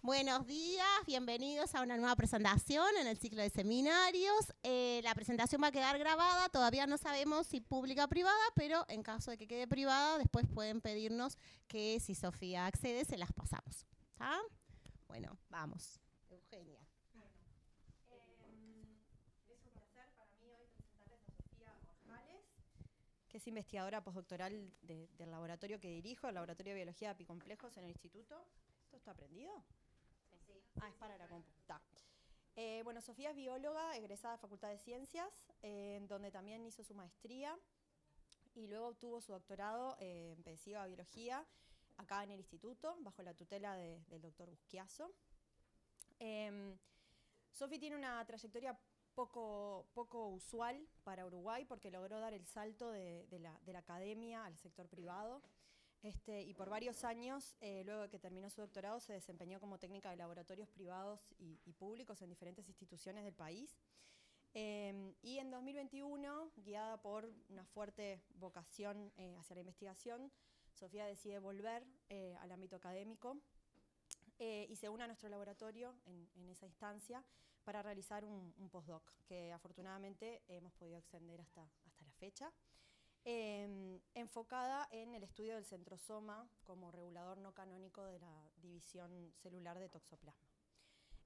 Buenos días, bienvenidos a una nueva presentación en el ciclo de seminarios. La presentación va a quedar grabada, todavía no sabemos si pública o privada, pero en caso de que quede privada, después pueden pedirnos que si Sofía accede, se las pasamos. ¿Tá? Bueno, vamos. Eugenia. Es un placer para mí hoy presentarles a Sofía Orjales, que es investigadora postdoctoral del laboratorio que dirijo, el Laboratorio de Biología de Apicomplejos en el Instituto. ¿Esto está prendido? Sí. Es para la compu. Bueno, Sofía es bióloga, egresada de Facultad de Ciencias, donde también hizo su maestría y luego obtuvo su doctorado en Pedagogía Biología acá en el Instituto, bajo la tutela del doctor Busquiazo. Sofi tiene una trayectoria poco usual para Uruguay porque logró dar el salto de la academia al sector privado. Y por varios años, luego de que terminó su doctorado, se desempeñó como técnica de laboratorios privados y públicos en diferentes instituciones del país. Y en 2021, guiada por una fuerte vocación hacia la investigación, Sofía decide volver al ámbito académico y se une a nuestro laboratorio en esa instancia para realizar un postdoc que afortunadamente hemos podido extender hasta la fecha. Enfocada en el estudio del centrosoma como regulador no canónico de la división celular de toxoplasma.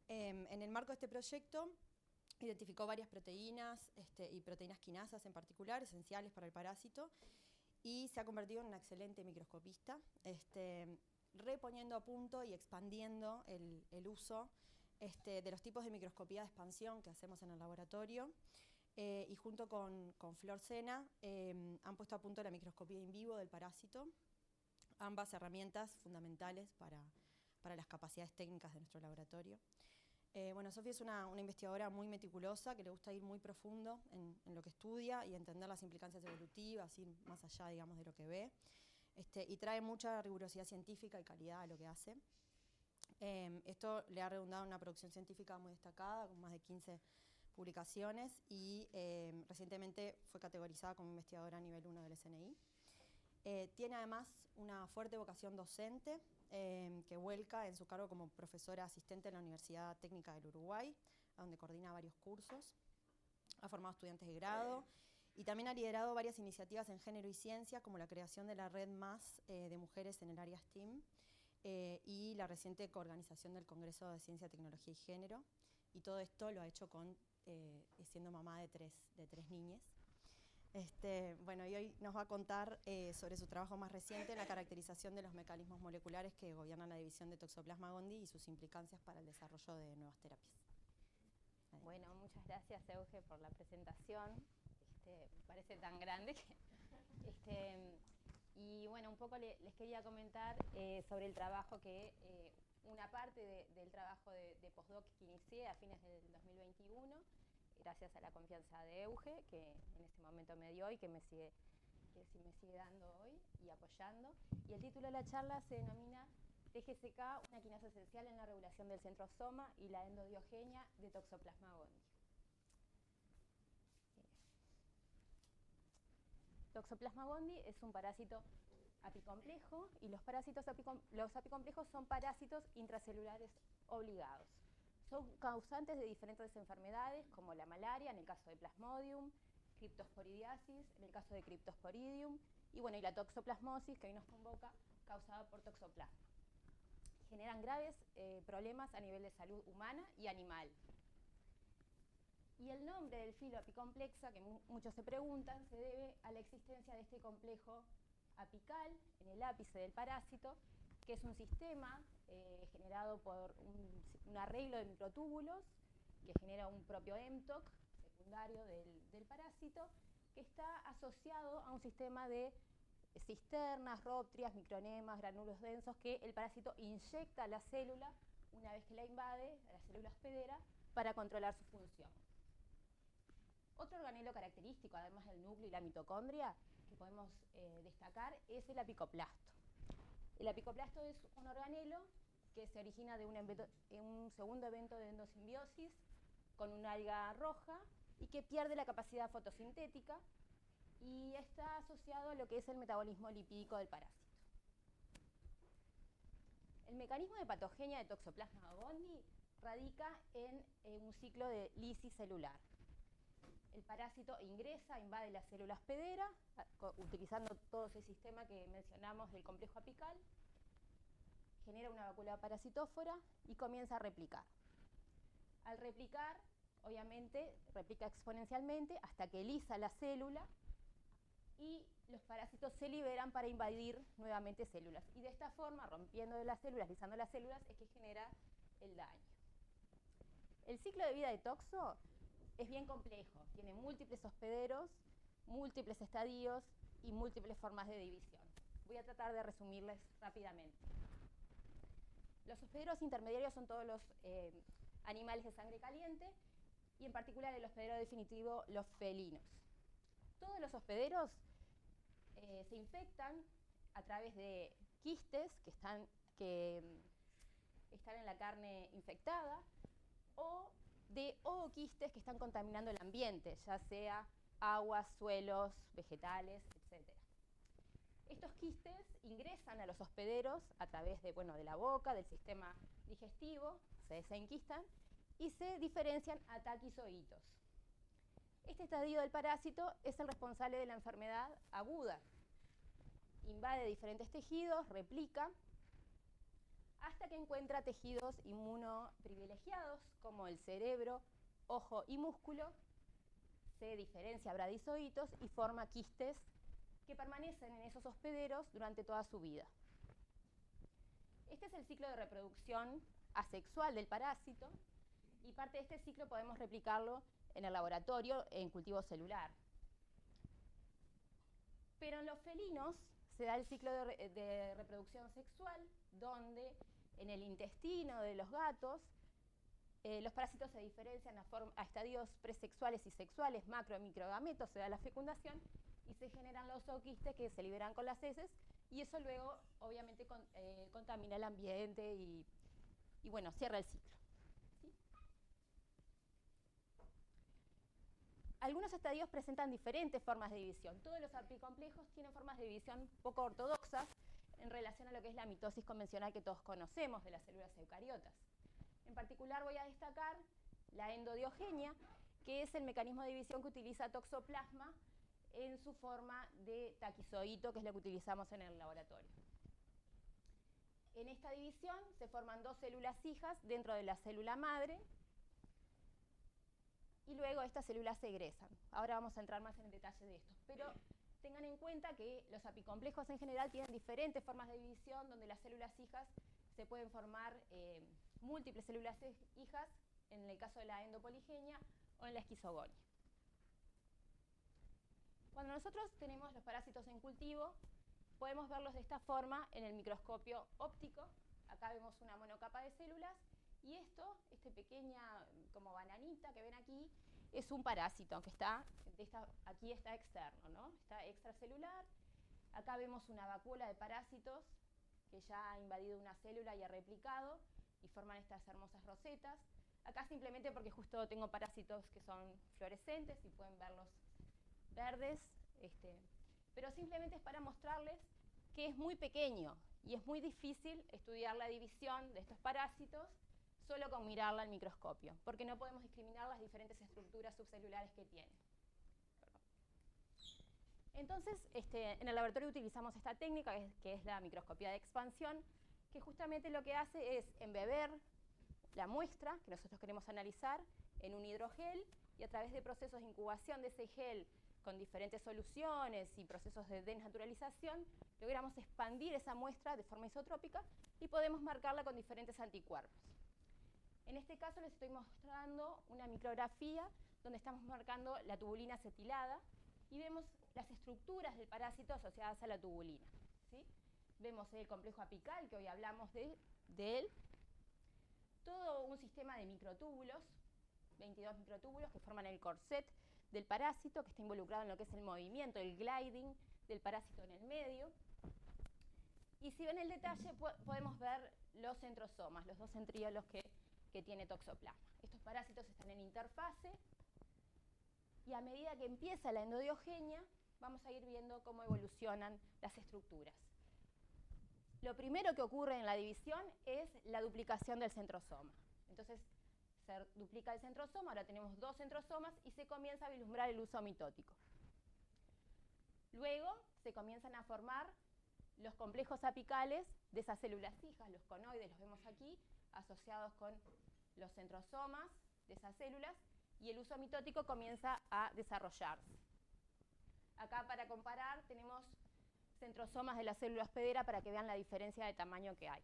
En el marco de este proyecto, identificó varias proteínas y proteínas quinasas en particular, esenciales para el parásito, y se ha convertido en una excelente microscopista, reponiendo a punto y expandiendo el uso de los tipos de microscopía de expansión que hacemos en el laboratorio. Y junto con Flor Sena han puesto a punto la microscopía in vivo del parásito, ambas herramientas fundamentales para las capacidades técnicas de nuestro laboratorio. Bueno, Sofía es una investigadora muy meticulosa, que le gusta ir muy profundo en lo que estudia y entender las implicancias evolutivas, ir más allá, digamos, de lo que ve. Y trae mucha rigurosidad científica y calidad a lo que hace. Esto le ha redundado en una producción científica muy destacada, con más de 15 publicaciones, y recientemente fue categorizada como investigadora a nivel 1 del SNI. Tiene además una fuerte vocación docente que vuelca en su cargo como profesora asistente en la Universidad Técnica del Uruguay, donde coordina varios cursos. Ha formado estudiantes de grado y también ha liderado varias iniciativas en género y ciencia, como la creación de la Red Más de mujeres en el área STEAM y la reciente coorganización del Congreso de Ciencia, Tecnología y Género. Y todo esto lo ha hecho siendo mamá de tres niñas. Bueno, y hoy nos va a contar sobre su trabajo más reciente en la caracterización de los mecanismos moleculares que gobiernan la división de Toxoplasma gondii y sus implicancias para el desarrollo de nuevas terapias. Bueno, muchas gracias, Euge, por la presentación. Me parece tan grande que... y bueno, un poco les quería comentar sobre el trabajo una parte del trabajo de postdoc que inicié a fines del 2021, gracias a la confianza de Euge, que en este momento me dio y que me sigue dando hoy y apoyando. Y el título de la charla se denomina TGCK, una quinasa esencial en la regulación del centrosoma y la endodiogenia de Toxoplasma gondii. Toxoplasma gondii es un parásito apicomplejo y los apicomplejos son parásitos intracelulares obligados. Son causantes de diferentes enfermedades como la malaria en el caso de Plasmodium, criptosporidiasis en el caso de Cryptosporidium y bueno, y la toxoplasmosis que hoy nos convoca causada por Toxoplasma. Generan graves problemas a nivel de salud humana y animal. Y el nombre del filo apicomplexa, que muchos se preguntan, se debe a la existencia de este complejo apical en el ápice del parásito, que es un sistema generado por un arreglo de microtúbulos que genera un propio mTOC secundario del parásito, que está asociado a un sistema de cisternas, róptrias, micronemas, granulos densos que el parásito inyecta a la célula una vez que la invade, a la célula hospedera, para controlar su función. Otro organelo característico, además del núcleo y la mitocondria, que podemos destacar, es el apicoplasto. El apicoplasto es un organelo que se origina de un segundo evento de endosimbiosis con una alga roja y que pierde la capacidad fotosintética y está asociado a lo que es el metabolismo lipídico del parásito. El mecanismo de patogenia de Toxoplasma gondii radica en un ciclo de lisis celular. El parásito ingresa, invade la célula hospedera, utilizando todo ese sistema que mencionamos del complejo apical, genera una vacuola parasitófora y comienza a replicar. Al replicar, obviamente, replica exponencialmente hasta que lisa la célula y los parásitos se liberan para invadir nuevamente células. Y de esta forma, rompiendo las células, lisando las células, es que genera el daño. El ciclo de vida de toxo es bien complejo. Tiene múltiples hospederos, múltiples estadios y múltiples formas de división. Voy a tratar de resumirles rápidamente. Los hospederos intermediarios son todos los animales de sangre caliente y en particular el hospedero definitivo, los felinos. Todos los hospederos se infectan a través de quistes que están en la carne infectada o de ooquistes que están contaminando el ambiente, ya sea aguas, suelos, vegetales, etc. Estos quistes ingresan a los hospederos a través de la boca, del sistema digestivo, se desenquistan y se diferencian a taquizoitos. Este estadio del parásito es el responsable de la enfermedad aguda. Invade diferentes tejidos, replica, hasta que encuentra tejidos inmunoprivilegiados como el cerebro, ojo y músculo, se diferencia a bradizoitos y forma quistes que permanecen en esos hospederos durante toda su vida. Este es el ciclo de reproducción asexual del parásito y parte de este ciclo podemos replicarlo en el laboratorio en cultivo celular. Pero en los felinos se da el ciclo de reproducción sexual, donde en el intestino de los gatos los parásitos se diferencian a estadios presexuales y sexuales, macro y microgametos, se da la fecundación y se generan los ooquistes que se liberan con las heces y eso luego obviamente contamina el ambiente y cierra el ciclo. ¿Sí? Algunos estadios presentan diferentes formas de división. Todos los apicomplejos tienen formas de división poco ortodoxas en relación a lo que es la mitosis convencional que todos conocemos de las células eucariotas. En particular voy a destacar la endodiogenia, que es el mecanismo de división que utiliza Toxoplasma en su forma de taquizoito, que es lo que utilizamos en el laboratorio. En esta división se forman dos células hijas dentro de la célula madre y luego estas células se egresan. Ahora vamos a entrar más en detalle de esto, pero tengan en cuenta que los apicomplejos en general tienen diferentes formas de división donde las células hijas se pueden formar múltiples células hijas en el caso de la endopoligenia o en la esquizogonia. Cuando nosotros tenemos los parásitos en cultivo, podemos verlos de esta forma en el microscopio óptico. Acá vemos una monocapa de células y esta pequeña como bananita que ven aquí, es un parásito, aunque aquí está externo, ¿no? Está extracelular. Acá vemos una vacuola de parásitos que ya ha invadido una célula y ha replicado y forman estas hermosas rosetas. Acá simplemente porque justo tengo parásitos que son fluorescentes y pueden verlos verdes, pero simplemente es para mostrarles que es muy pequeño y es muy difícil estudiar la división de estos parásitos solo con mirarla al microscopio, porque no podemos discriminar las diferentes estructuras subcelulares que tienen. Entonces, en el laboratorio utilizamos esta técnica, que es la microscopía de expansión, que justamente lo que hace es embeber la muestra que nosotros queremos analizar en un hidrogel y a través de procesos de incubación de ese gel con diferentes soluciones y procesos de desnaturalización, logramos expandir esa muestra de forma isotrópica y podemos marcarla con diferentes anticuerpos. En este caso les estoy mostrando una micrografía donde estamos marcando la tubulina acetilada y vemos las estructuras del parásito asociadas a la tubulina, ¿sí? Vemos el complejo apical, que hoy hablamos de él, todo un sistema de microtúbulos, 22 microtúbulos que forman el corset del parásito, que está involucrado en lo que es el movimiento, el gliding del parásito en el medio. Y si ven el detalle, podemos ver los centrosomas, los dos centriolos que tiene Toxoplasma. Estos parásitos están en interfase y a medida que empieza la endodiogenia, vamos a ir viendo cómo evolucionan las estructuras. Lo primero que ocurre en la división es la duplicación del centrosoma. Entonces, se duplica el centrosoma, ahora tenemos 2 centrosomas y se comienza a vislumbrar el uso mitótico. Luego se comienzan a formar los complejos apicales de esas células hijas, los conoides, los vemos aquí, asociados con los centrosomas de esas células, y el uso mitótico comienza a desarrollarse. Acá, para comparar, tenemos centrosomas de la célula hospedera para que vean la diferencia de tamaño que hay.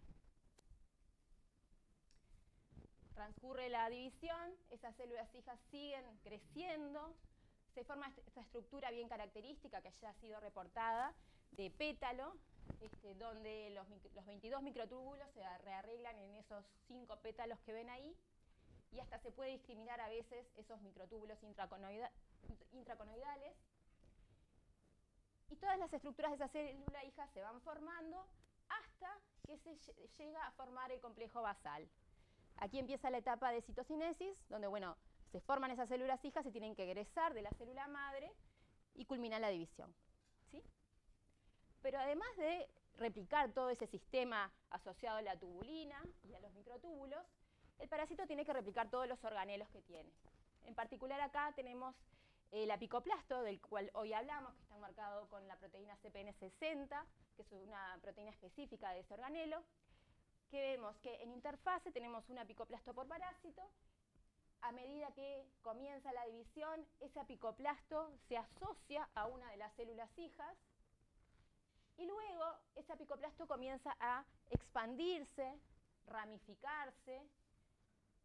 Transcurre la división, esas células hijas siguen creciendo, se forma esta estructura bien característica que ya ha sido reportada de pétalo, donde los 22 microtúbulos se rearreglan en esos 5 pétalos que ven ahí, y hasta se puede discriminar a veces esos microtúbulos intraconoidales. Y todas las estructuras de esa célula hija se van formando hasta que se llega a formar el complejo basal. Aquí empieza la etapa de citocinesis, donde, bueno, se forman esas células hijas, se tienen que egresar de la célula madre y culmina la división, ¿sí? Pero además de replicar todo ese sistema asociado a la tubulina y a los microtúbulos, el parásito tiene que replicar todos los organelos que tiene. En particular acá tenemos el apicoplasto, del cual hoy hablamos, que está marcado con la proteína CPN60, que es una proteína específica de ese organelo, que vemos que en interfase tenemos un apicoplasto por parásito. A medida que comienza la división, ese apicoplasto se asocia a una de las células hijas, y luego ese apicoplasto comienza a expandirse, ramificarse,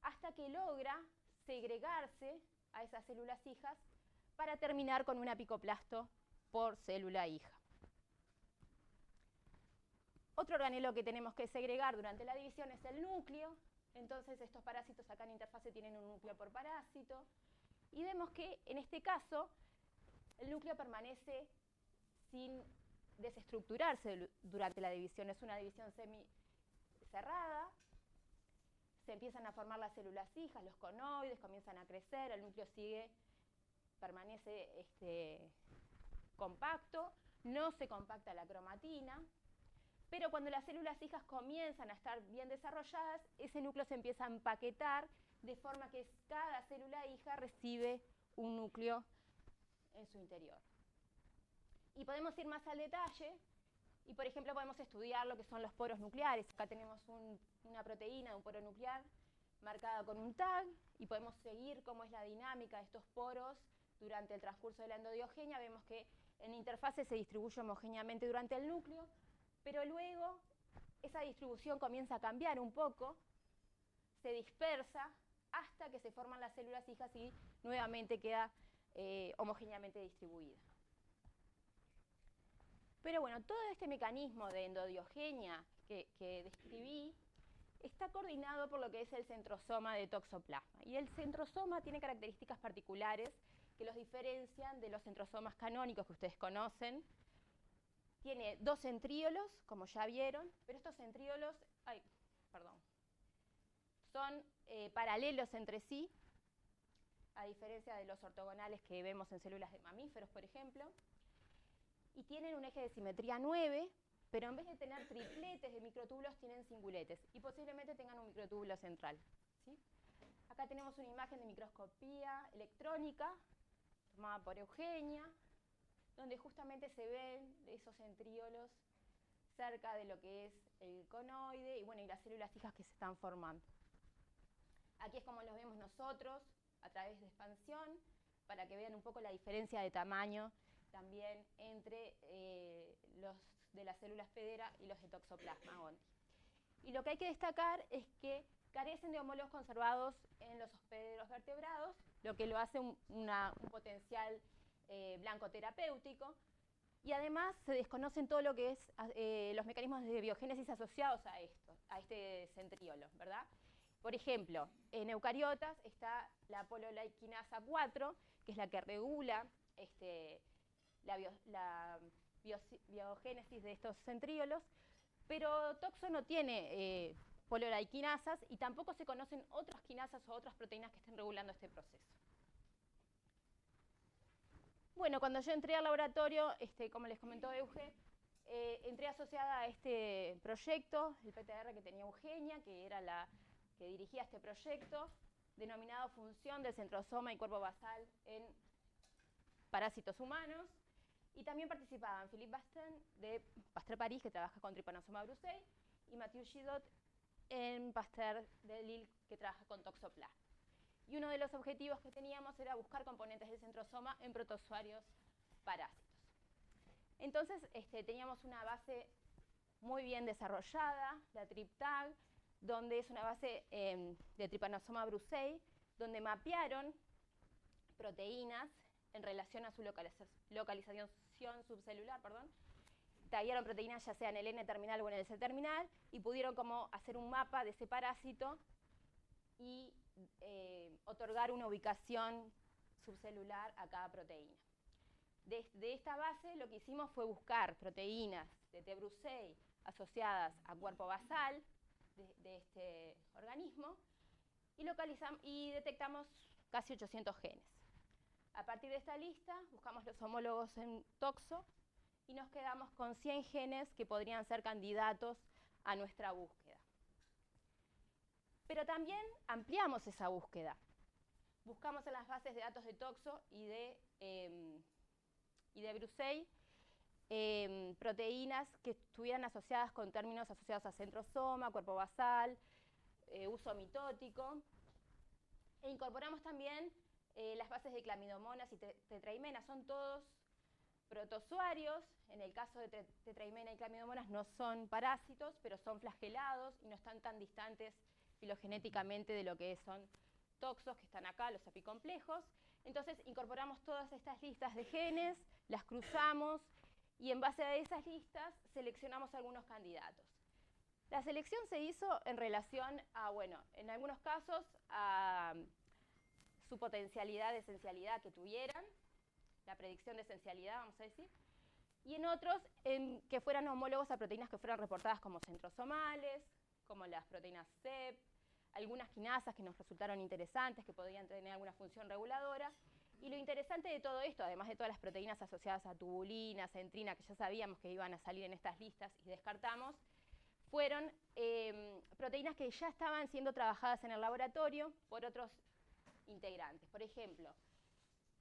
hasta que logra segregarse a esas células hijas para terminar con un apicoplasto por célula hija. Otro organelo que tenemos que segregar durante la división es el núcleo. Entonces estos parásitos acá en interfase tienen un núcleo por parásito. Y vemos que en este caso el núcleo permanece sin desestructurarse durante la división. Es una división semicerrada. Se empiezan a formar las células hijas, los conoides comienzan a crecer, el núcleo permanece compacto, no se compacta la cromatina, pero cuando las células hijas comienzan a estar bien desarrolladas, ese núcleo se empieza a empaquetar de forma que cada célula hija recibe un núcleo en su interior. Y podemos ir más al detalle y, por ejemplo, podemos estudiar lo que son los poros nucleares. Acá tenemos una proteína de un poro nuclear marcada con un tag y podemos seguir cómo es la dinámica de estos poros durante el transcurso de la endodiogenia. Vemos que en interfase se distribuye homogéneamente durante el núcleo, pero luego esa distribución comienza a cambiar un poco, se dispersa hasta que se forman las células hijas y nuevamente queda homogéneamente distribuida. Pero bueno, todo este mecanismo de endodiogenia que describí está coordinado por lo que es el centrosoma de toxoplasma. Y el centrosoma tiene características particulares que los diferencian de los centrosomas canónicos que ustedes conocen. Tiene 2 centríolos, como ya vieron, pero estos centríolos son paralelos entre sí, a diferencia de los ortogonales que vemos en células de mamíferos, por ejemplo. Y tienen un eje de simetría 9, pero en vez de tener tripletes de microtúbulos, tienen singuletes, y posiblemente tengan un microtúbulo central, ¿sí? Acá tenemos una imagen de microscopía electrónica, tomada por Eugenia, donde justamente se ven esos centríolos cerca de lo que es el conoide y, bueno, y las células hijas que se están formando. Aquí es como los vemos nosotros, a través de expansión, para que vean un poco la diferencia de tamaño también entre los de la célula hospedera y los de Toxoplasma gondii. Y lo que hay que destacar es que carecen de homólogos conservados en los hospederos vertebrados, lo que lo hace un potencial blanco terapéutico, y además se desconocen todo lo que es los mecanismos de biogénesis asociados a este centríolo, ¿verdad? Por ejemplo, en eucariotas está la pololaikinasa 4, que es la que regula la biogénesis de estos centríolos, pero Toxo no tiene pololaikinasas y tampoco se conocen otras quinasas o otras proteínas que estén regulando este proceso. Bueno, cuando yo entré al laboratorio, como les comentó Euge, entré asociada a este proyecto, el PTR que tenía Eugenia, que era la que dirigía este proyecto, denominado Función del centrosoma y cuerpo basal en parásitos humanos. Y también participaban Philippe Bastin de Pasteur París, que trabaja con Trypanosoma brucei, y Mathieu Gidot en Pasteur de Lille, que trabaja con Toxoplasma. Y uno de los objetivos que teníamos era buscar componentes del centrosoma en protozoarios parásitos. Entonces teníamos una base muy bien desarrollada, la TripTag, donde es una base de Trypanosoma brucei, donde mapearon proteínas en relación a su localización subcelular, taguearon proteínas ya sea en el N-terminal o en el C-terminal y pudieron como hacer un mapa de ese parásito y otorgar una ubicación subcelular a cada proteína. De esta base lo que hicimos fue buscar proteínas de T. brucei asociadas a cuerpo basal de este organismo y detectamos casi 800 genes. A partir de esta lista buscamos los homólogos en toxo y nos quedamos con 100 genes que podrían ser candidatos a nuestra búsqueda. Pero también ampliamos esa búsqueda. Buscamos en las bases de datos de toxo y de brucei proteínas que estuvieran asociadas con términos asociados a centrosoma, cuerpo basal, uso mitótico. E incorporamos también las bases de clamidomonas y tetraimenas. Son todos protozoarios. En el caso de tetraimena y clamidomonas no son parásitos, pero son flagelados y no están tan distantes filogenéticamente de lo que son toxos, que están acá, los apicomplejos. Entonces incorporamos todas estas listas de genes, las cruzamos y en base a esas listas seleccionamos algunos candidatos. La selección se hizo en relación a, en algunos casos a su potencialidad de esencialidad que tuvieran, la predicción de esencialidad, vamos a decir, y en otros que fueran homólogos a proteínas que fueran reportadas como centrosomales, como las proteínas CEP, algunas quinasas que nos resultaron interesantes, que podían tener alguna función reguladora. Y lo interesante de todo esto, además de todas las proteínas asociadas a tubulina, centrina, que ya sabíamos que iban a salir en estas listas y descartamos, fueron proteínas que ya estaban siendo trabajadas en el laboratorio por otros integrantes. Por ejemplo,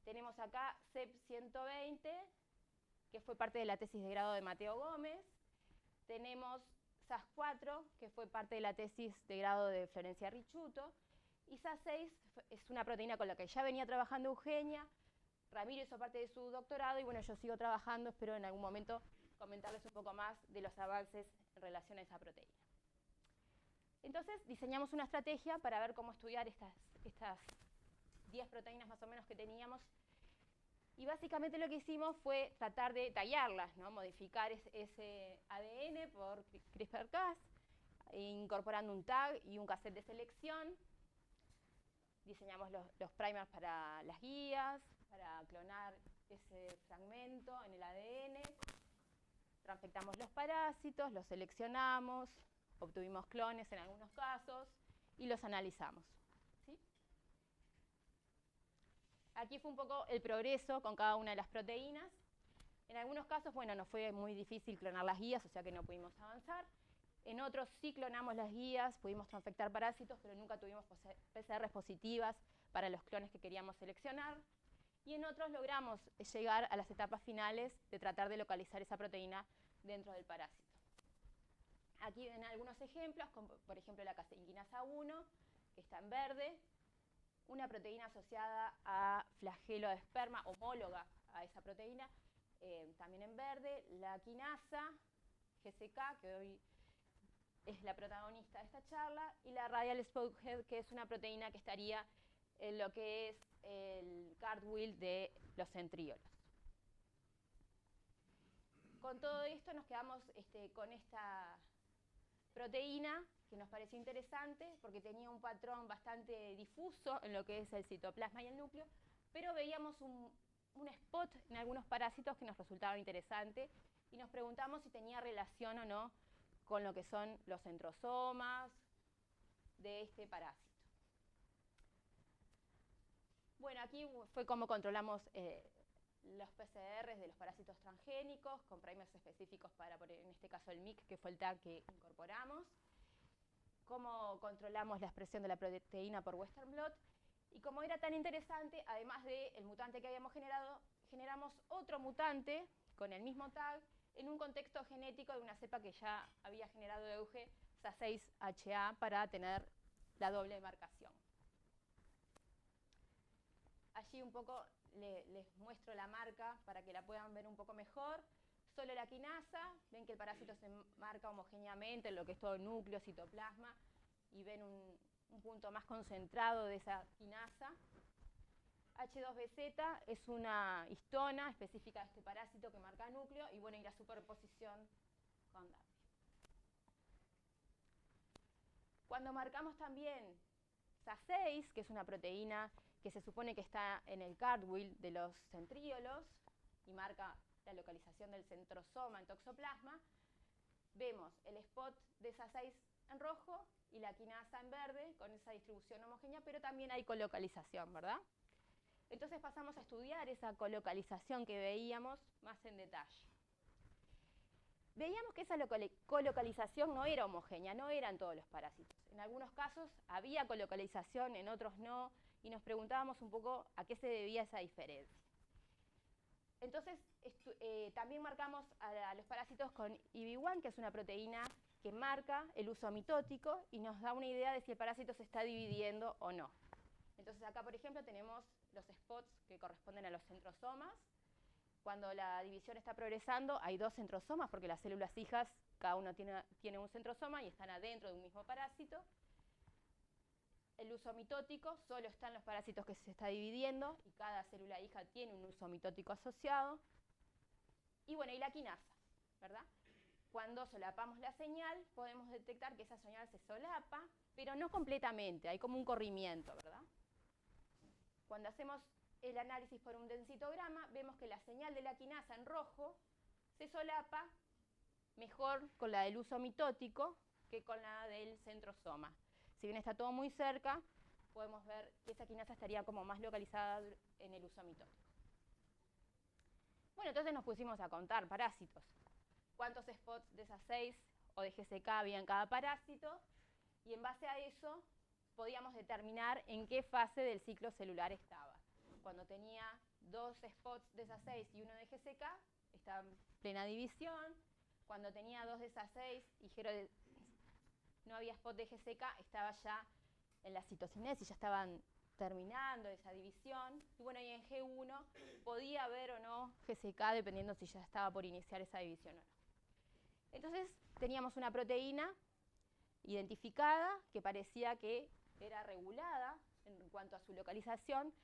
tenemos acá CEP120, que fue parte de la tesis de grado de Mateo Gómez. Tenemos SAS4, que fue parte de la tesis de grado de Florencia Richuto. Y SAS6 es una proteína con la que ya venía trabajando Eugenia. Ramiro hizo parte de su doctorado y yo sigo trabajando, espero en algún momento comentarles un poco más de los avances en relación a esa proteína. Entonces diseñamos una estrategia para ver cómo estudiar estas 10 proteínas más o menos que teníamos. Y básicamente lo que hicimos fue tratar de tallarlas, modificar ese ADN por CRISPR-Cas, incorporando un tag y un cassette de selección. Diseñamos los primers para las guías, para clonar ese fragmento en el ADN. Transfectamos los parásitos, los seleccionamos, obtuvimos clones en algunos casos y los analizamos. ¿Sí? Aquí fue un poco el progreso con cada una de las proteínas. En algunos casos, nos fue muy difícil clonar las guías, o sea que no pudimos avanzar. En otros sí clonamos las guías, pudimos transfectar parásitos, pero nunca tuvimos PCRs positivas para los clones que queríamos seleccionar. Y en otros logramos llegar a las etapas finales de tratar de localizar esa proteína dentro del parásito. Aquí ven algunos ejemplos, como por ejemplo la caseinquinasa 1, que está en verde, una proteína asociada a flagelo de esperma, homóloga a esa proteína, también en verde, la quinasa GCK, que hoy es la protagonista de esta charla, y la radial spokehead, que es una proteína que estaría en lo que es el cartwheel de los centríolos. Con todo esto nos quedamos con esta proteína que nos pareció interesante porque tenía un patrón bastante difuso en lo que es el citoplasma y el núcleo, pero veíamos un spot en algunos parásitos que nos resultaba interesante y nos preguntamos si tenía relación o no con lo que son los centrosomas de este parásito. Aquí fue como controlamos los PCRs de los parásitos transgénicos, con primers específicos para, en este caso, el MIC, que fue el tag que incorporamos, cómo controlamos la expresión de la proteína por Western blot, y como era tan interesante, además del mutante que habíamos generado, generamos otro mutante con el mismo tag en un contexto genético de una cepa que ya había generado Euge, SA6HA, para tener la doble marcación. Allí un poco les muestro la marca para que la puedan ver un poco mejor. Solo la quinasa, ven que el parásito se marca homogéneamente en lo que es todo núcleo, citoplasma, y ven un punto más concentrado de esa quinasa. H2BZ es una histona específica de este parásito que marca núcleo, y bueno, y la superposición con DAPI. Cuando marcamos también SA6, que es una proteína que se supone que está en el cartwheel de los centríolos y marca la localización del centrosoma en toxoplasma, vemos el spot de SA6 en rojo y la quinasa en verde con esa distribución homogénea, pero también hay colocalización, ¿verdad? Entonces pasamos a estudiar esa colocalización que veíamos más en detalle. Veíamos que esa colocalización no era homogénea, no eran todos los parásitos. En algunos casos había colocalización, en otros no, y nos preguntábamos un poco a qué se debía esa diferencia. Entonces, también marcamos a los parásitos con IB1, que es una proteína que marca el uso mitótico y nos da una idea de si el parásito se está dividiendo o no. Entonces acá, por ejemplo, tenemos los spots que corresponden a los centrosomas. Cuando la división está progresando, hay dos centrosomas, porque las células hijas, cada uno tiene un centrosoma y están adentro de un mismo parásito. El uso mitótico, solo están los parásitos que se está dividiendo, y cada célula hija tiene un uso mitótico asociado. Y bueno, y la quinasa, ¿verdad? Cuando solapamos la señal, podemos detectar que esa señal se solapa, pero no completamente, hay como un corrimiento, ¿verdad? Cuando hacemos el análisis por un densitograma, vemos que la señal de la quinasa en rojo se solapa mejor con la del uso mitótico que con la del centrosoma. Si bien está todo muy cerca, podemos ver que esa quinasa estaría como más localizada en el uso mitótico. Bueno, entonces nos pusimos a contar parásitos. ¿Cuántos spots de SA6 o de GCK había en cada parásito? Y en base a eso podíamos determinar en qué fase del ciclo celular estaba. Cuando tenía 2 spots de SA6 y 1 de GCK, estaba en plena división. Cuando tenía 2 de SA6 y no había spot de GCK, estaba ya en la citocinesis, ya estaban terminando esa división. Y bueno, y en G1 podía haber o no GCK, dependiendo si ya estaba por iniciar esa división o no. Entonces teníamos una proteína identificada que parecía que era regulada en cuanto a su localización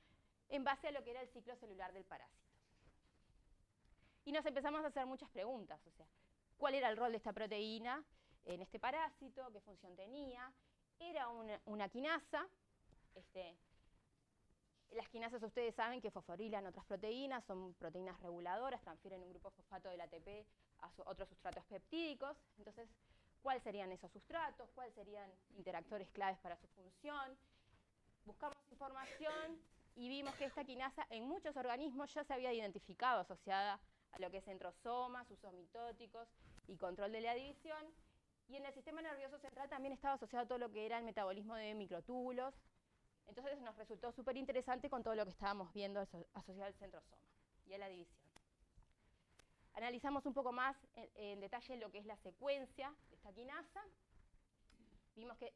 en base a lo que era el ciclo celular del parásito. Y nos empezamos a hacer muchas preguntas, o sea, ¿cuál era el rol de esta proteína en este parásito? ¿Qué función tenía? ¿Era una quinasa? Las quinasas, ustedes saben que fosforilan otras proteínas, son proteínas reguladoras, transfieren un grupo fosfato del ATP a otros sustratos peptídicos. Entonces, ¿cuáles serían esos sustratos? ¿Cuáles serían interactores claves para su función? Buscamos información y vimos que esta quinasa en muchos organismos ya se había identificado asociada a lo que es centrosomas, usos mitóticos y control de la división. Y en el sistema nervioso central también estaba asociado a todo lo que era el metabolismo de microtúbulos. Entonces nos resultó súper interesante con todo lo que estábamos viendo asociado al centrosoma y a la división. Analizamos un poco más en detalle lo que es la secuencia de esta quinasa. Vimos que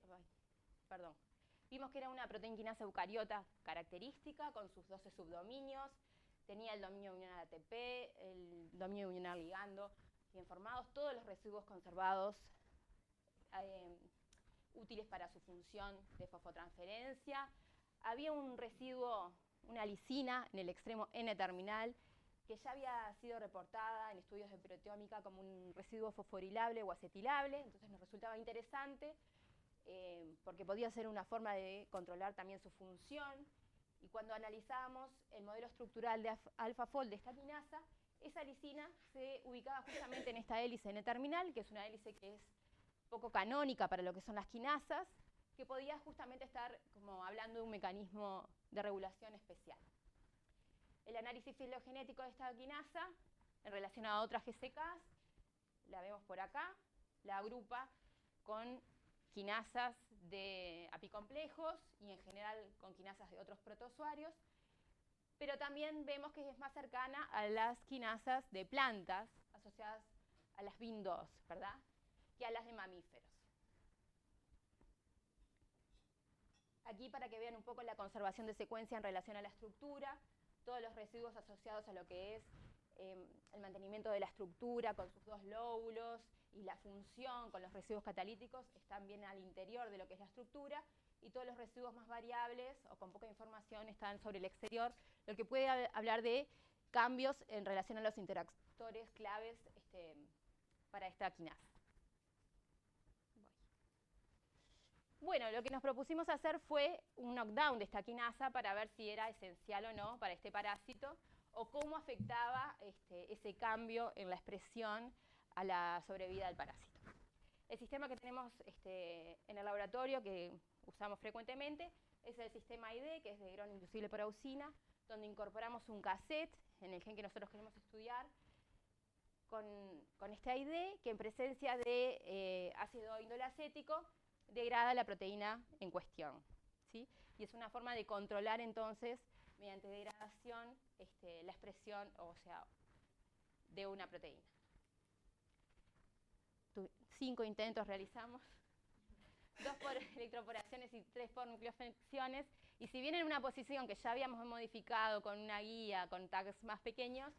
era una proteína quinasa eucariota característica con sus 12 subdominios. Tenía el dominio unional ATP, el dominio unional ligando bien formados, todos los residuos conservados útiles para su función de fosfotransferencia. Había un residuo, una lisina en el extremo N-terminal, que ya había sido reportada en estudios de proteómica como un residuo fosforilable o acetilable, entonces nos resultaba interesante porque podía ser una forma de controlar también su función. Y cuando analizábamos el modelo estructural de AlphaFold de esta quinasa, esa lisina se ubicaba justamente en esta hélice N-terminal, que es una hélice que es poco canónica para lo que son las quinasas, que podía justamente estar como hablando de un mecanismo de regulación especial. el análisis filogenético de esta quinasa en relación a otras GCKs, la vemos por acá, la agrupa con quinasas de apicomplejos y en general con quinasas de otros protozoarios, pero también vemos que es más cercana a las quinasas de plantas asociadas a las BIN2, ¿verdad?, que a las de mamíferos. Aquí para que vean un poco la conservación de secuencia en relación a la estructura, todos los residuos asociados a lo que es el mantenimiento de la estructura con sus 2 lóbulos y la función con los residuos catalíticos están bien al interior de lo que es la estructura, y todos los residuos más variables o con poca información están sobre el exterior, lo que puede hablar de cambios en relación a los interactores claves para esta quinasa. Bueno, lo que nos propusimos hacer fue un knockdown de esta quinasa para ver si era esencial o no para este parásito, o cómo afectaba ese cambio en la expresión a la sobrevida del parásito. El sistema que tenemos en el laboratorio, que usamos frecuentemente, es el sistema ID, que es de grano inducible por auxina, donde incorporamos un cassette en el gen que nosotros queremos estudiar, con este ID, que en presencia de ácido indolacético degrada la proteína en cuestión, ¿sí? Y es una forma de controlar entonces, mediante degradación, la expresión, o sea, de una proteína. 5 intentos realizamos, 2 por electroporaciones y 3 por nucleofecciones, y si bien en una posición que ya habíamos modificado con una guía, con tags más pequeños,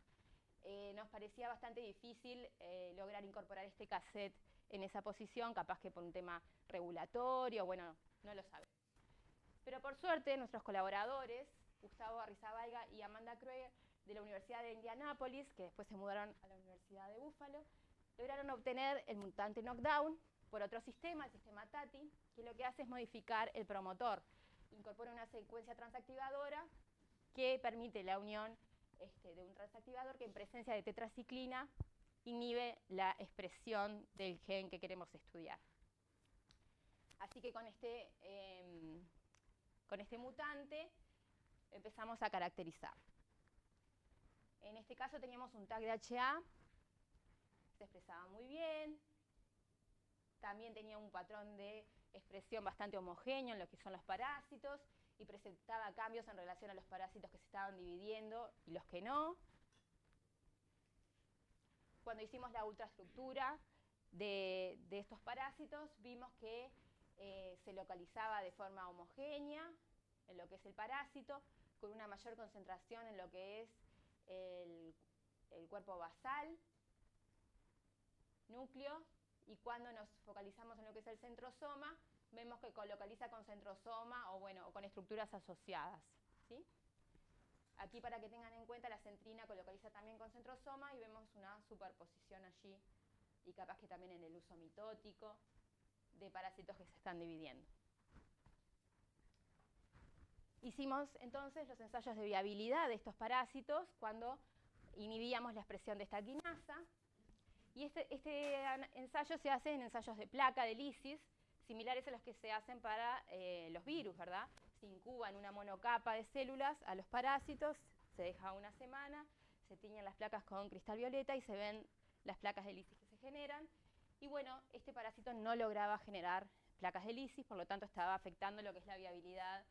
nos parecía bastante difícil lograr incorporar este cassette en esa posición, capaz que por un tema regulatorio, bueno, no lo sabemos. Pero por suerte, nuestros colaboradores, Gustavo Arrizabalaga y Amanda Krueger, de la Universidad de Indianápolis, que después se mudaron a la Universidad de Buffalo, lograron obtener el mutante knockdown por otro sistema, el sistema TATI, que lo que hace es modificar el promotor. Incorpora una secuencia transactivadora que permite la unión de un transactivador que en presencia de tetraciclina inhibe la expresión del gen que queremos estudiar. Así que con este mutante empezamos a caracterizar. En este caso teníamos un tag de HA, se expresaba muy bien, también tenía un patrón de expresión bastante homogéneo en lo que son los parásitos y presentaba cambios en relación a los parásitos que se estaban dividiendo y los que no. Cuando hicimos la ultraestructura de estos parásitos, vimos que se localizaba de forma homogénea en lo que es el parásito, con una mayor concentración en lo que es el cuerpo basal, núcleo, y cuando nos focalizamos en lo que es el centrosoma, vemos que colocaliza con centrosoma o con estructuras asociadas, ¿sí? Aquí, para que tengan en cuenta, la centrina colocaliza también con centrosoma y vemos una superposición allí, y capaz que también en el uso mitótico de parásitos que se están dividiendo. Hicimos entonces los ensayos de viabilidad de estos parásitos cuando inhibíamos la expresión de esta quinasa, y este ensayo se hace en ensayos de placa de lisis, similares a los que se hacen para los virus, ¿verdad? Se incuba en una monocapa de células a los parásitos, se deja una semana, se tiñen las placas con cristal violeta y se ven las placas de lisis que se generan. Y bueno, este parásito no lograba generar placas de lisis, por lo tanto estaba afectando lo que es la viabilidad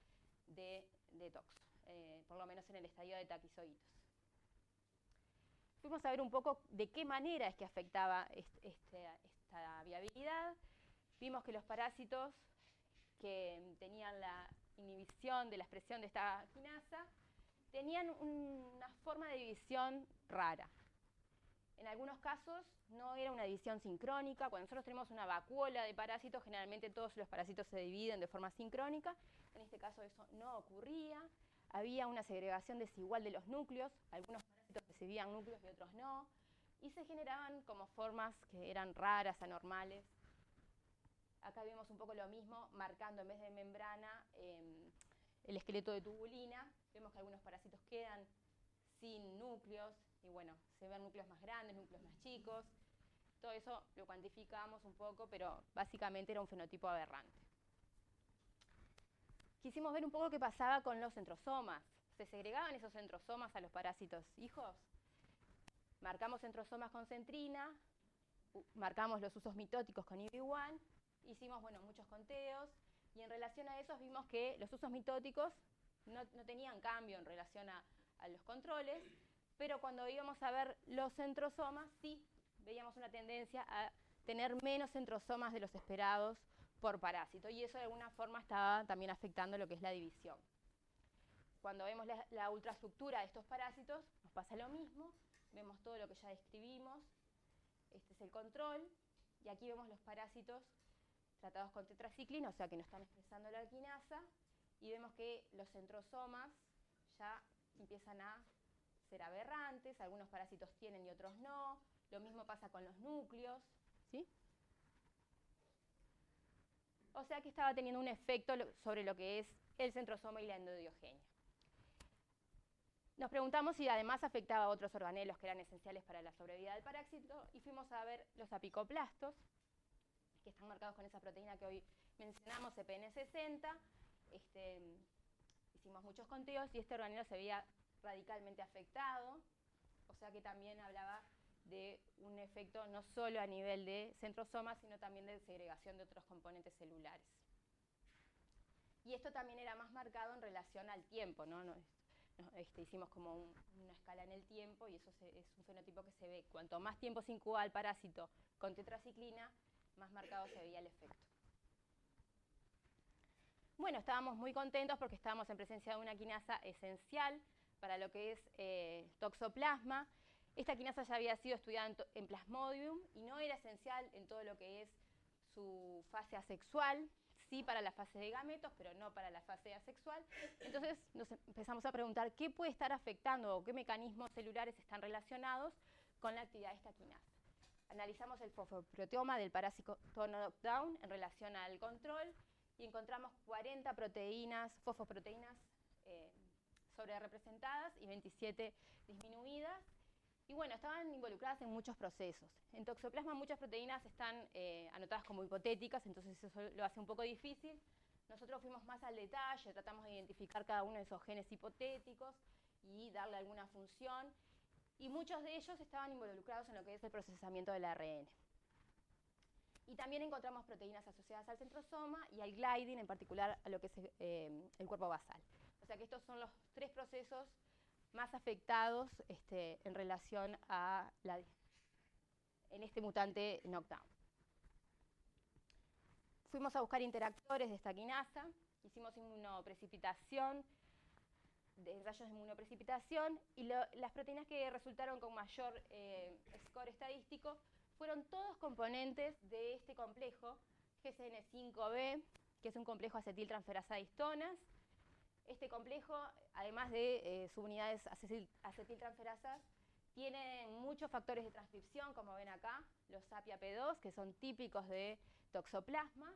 de toxo, por lo menos en el estadio de taquizoitos. Fuimos a ver un poco de qué manera es que afectaba esta viabilidad. Vimos que los parásitos que tenían la inhibición de la expresión de esta quinasa tenían una forma de división rara. En algunos casos no era una división sincrónica. Cuando nosotros tenemos una vacuola de parásitos, generalmente todos los parásitos se dividen de forma sincrónica. En este caso eso no ocurría. Había una segregación desigual de los núcleos. Algunos parásitos recibían núcleos y otros no. Y se generaban como formas que eran raras, anormales. Acá vemos un poco lo mismo, marcando en vez de membrana el esqueleto de tubulina. Vemos que algunos parásitos quedan sin núcleos, y bueno, se ven núcleos más grandes, núcleos más chicos. Todo eso lo cuantificamos un poco, pero básicamente era un fenotipo aberrante. Quisimos ver un poco qué pasaba con los centrosomas, se segregaban esos centrosomas a los parásitos hijos. Marcamos centrosomas con centrina, marcamos los usos mitóticos con IB1, hicimos muchos conteos, y en relación a esos vimos que los usos mitóticos no tenían cambio en relación a los controles, pero cuando íbamos a ver los centrosomas, sí veíamos una tendencia a tener menos centrosomas de los esperados por parásito, y eso de alguna forma estaba también afectando lo que es la división. Cuando vemos la ultraestructura de estos parásitos, nos pasa lo mismo, vemos todo lo que ya describimos, este es el control, y aquí vemos los parásitos tratados con tetraciclina, o sea que no están expresando la quinasa, y vemos que los centrosomas ya empiezan a ser aberrantes, algunos parásitos tienen y otros no, lo mismo pasa con los núcleos, ¿sí? O sea que estaba teniendo un efecto sobre lo que es el centrosoma y la endodiogenia. Nos preguntamos si además afectaba a otros organelos que eran esenciales para la sobrevida del parásito, y fuimos a ver los apicoplastos, que están marcados con esa proteína que hoy mencionamos, CPN60. Hicimos muchos conteos y este organelo se veía radicalmente afectado, o sea que también hablaba de un efecto no solo a nivel de centrosomas, sino también de segregación de otros componentes celulares. Y esto también era más marcado en relación al tiempo, ¿no? Hicimos como una escala en el tiempo, y eso es un fenotipo que se ve. Cuanto más tiempo se incuba el parásito con tetraciclina, más marcado se veía el efecto. Bueno, estábamos muy contentos porque estábamos en presencia de una quinasa esencial para lo que es toxoplasma. Esta quinasa ya había sido estudiada en Plasmodium y no era esencial en todo lo que es su fase asexual, sí para la fase de gametos, pero no para la fase asexual. Entonces nos empezamos a preguntar qué puede estar afectando o qué mecanismos celulares están relacionados con la actividad de esta quinasa. Analizamos el fosfoproteoma del parásito knockdown en relación al control y encontramos 40 proteínas, fosfoproteínas sobre representadas y 27 disminuidas. Y bueno, estaban involucradas en muchos procesos. En toxoplasma muchas proteínas están anotadas como hipotéticas, entonces eso lo hace un poco difícil. Nosotros fuimos más al detalle, tratamos de identificar cada uno de esos genes hipotéticos y darle alguna función. Y muchos de ellos estaban involucrados en lo que es el procesamiento del ARN. Y también encontramos proteínas asociadas al centrosoma y al gliding, en particular a lo que es el cuerpo basal. O sea que estos son los 3 procesos más afectados en relación a en este mutante knockdown. Fuimos a buscar interactores de esta quinasa, hicimos inmunoprecipitación, ensayos de inmunoprecipitación, y las proteínas que resultaron con mayor score estadístico fueron todos componentes de este complejo, GSN5B, que es un complejo acetiltransferasa de histonas. Este complejo, además de subunidades acetiltransferasas, tiene muchos factores de transcripción, como ven acá, los APIAP2, que son típicos de toxoplasma,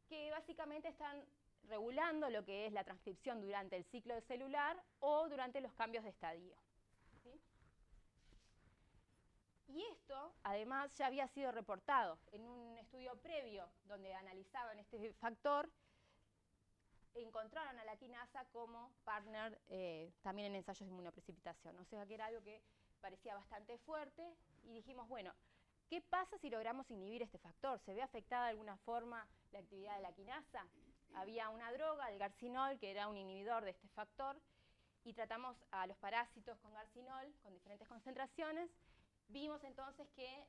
que básicamente están regulando lo que es la transcripción durante el ciclo celular o durante los cambios de estadio, ¿sí? Y esto, además, ya había sido reportado en un estudio previo donde analizaban este factor. Encontraron a la quinasa como partner también en ensayos de inmunoprecipitación. O sea que era algo que parecía bastante fuerte y dijimos, bueno, ¿qué pasa si logramos inhibir este factor? ¿Se ve afectada de alguna forma la actividad de la quinasa? Había una droga, el garcinol, que era un inhibidor de este factor, y tratamos a los parásitos con garcinol con diferentes concentraciones. Vimos entonces que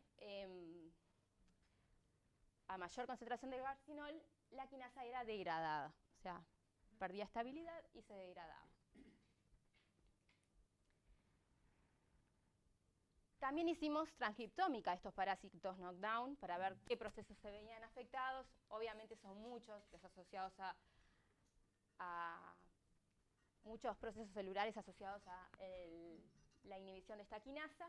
a mayor concentración de garcinol, la quinasa era degradada, o sea, perdía estabilidad y se degradaba. También hicimos transcriptómica a estos parásitos knockdown para ver qué procesos se veían afectados. Obviamente son muchos los asociados a muchos procesos celulares asociados a la inhibición de esta quinasa,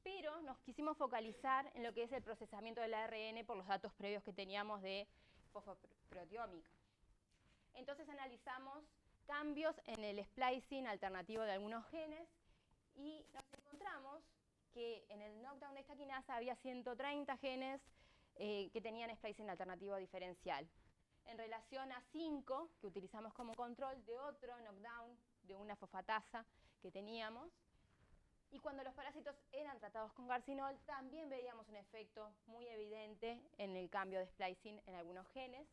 pero nos quisimos focalizar en lo que es el procesamiento del ARN por los datos previos que teníamos de fosfoproteómica. Entonces analizamos cambios en el splicing alternativo de algunos genes y nos encontramos que en el knockdown de esta quinasa había 130 genes que tenían splicing alternativo diferencial. en relación a 5 que utilizamos como control de otro knockdown de una fosfatasa que teníamos. Y cuando los parásitos eran tratados con garcinol, también veíamos un efecto muy evidente en el cambio de splicing en algunos genes.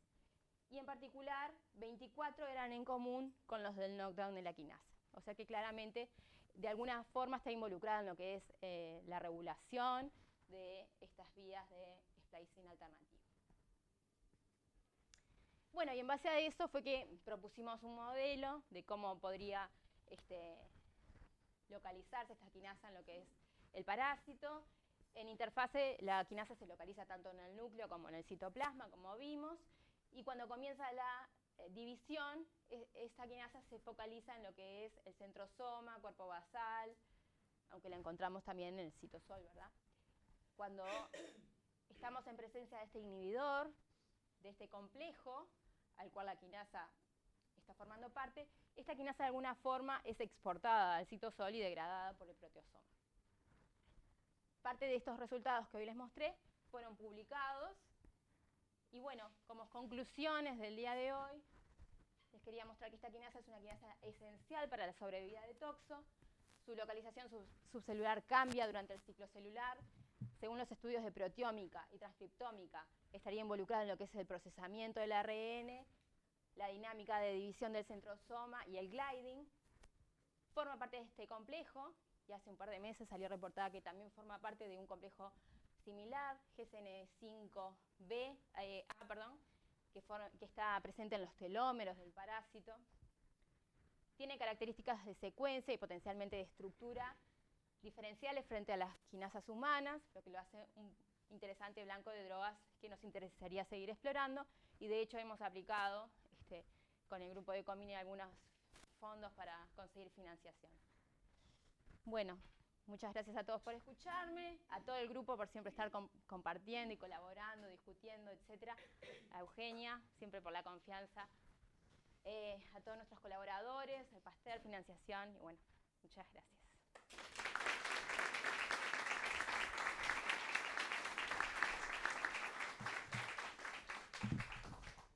Y en particular, 24 eran en común con los del knockdown de la quinasa. O sea que claramente, de alguna forma, está involucrada en lo que es la regulación de estas vías de splicing alternativo. Bueno, y en base a eso fue que propusimos un modelo de cómo podría localizarse esta quinasa en lo que es el parásito. En interfase, la quinasa se localiza tanto en el núcleo como en el citoplasma, como vimos. Y cuando comienza la división, esta quinasa se focaliza en lo que es el centrosoma, cuerpo basal, aunque la encontramos también en el citosol, ¿verdad? Cuando estamos en presencia de este inhibidor, de este complejo, al cual la quinasa está formando parte, esta quinasa de alguna forma es exportada al citosol y degradada por el proteosoma. Parte de estos resultados que hoy les mostré fueron publicados. Y bueno, como conclusiones del día de hoy, les quería mostrar que esta quinasa es una quinasa esencial para la sobrevida de toxo. Su localización subcelular cambia durante el ciclo celular. Según los estudios de proteómica y transcriptómica, estaría involucrada en lo que es el procesamiento del ARN, la dinámica de división del centrosoma y el gliding. Forma parte de este complejo, y hace un par de meses salió reportada que también forma parte de un complejo similar, GSN5B, que está presente en los telómeros del parásito. Tiene características de secuencia y potencialmente de estructura diferenciales frente a las quinasas humanas, lo que lo hace un interesante blanco de drogas que nos interesaría seguir explorando, y de hecho hemos aplicado con el grupo de Comini algunos fondos para conseguir financiación. Bueno, muchas gracias a todos por escucharme, a todo el grupo por siempre estar compartiendo y colaborando, discutiendo, etc. A Eugenia, siempre por la confianza. A todos nuestros colaboradores, al Pasteur, financiación, y bueno, muchas gracias.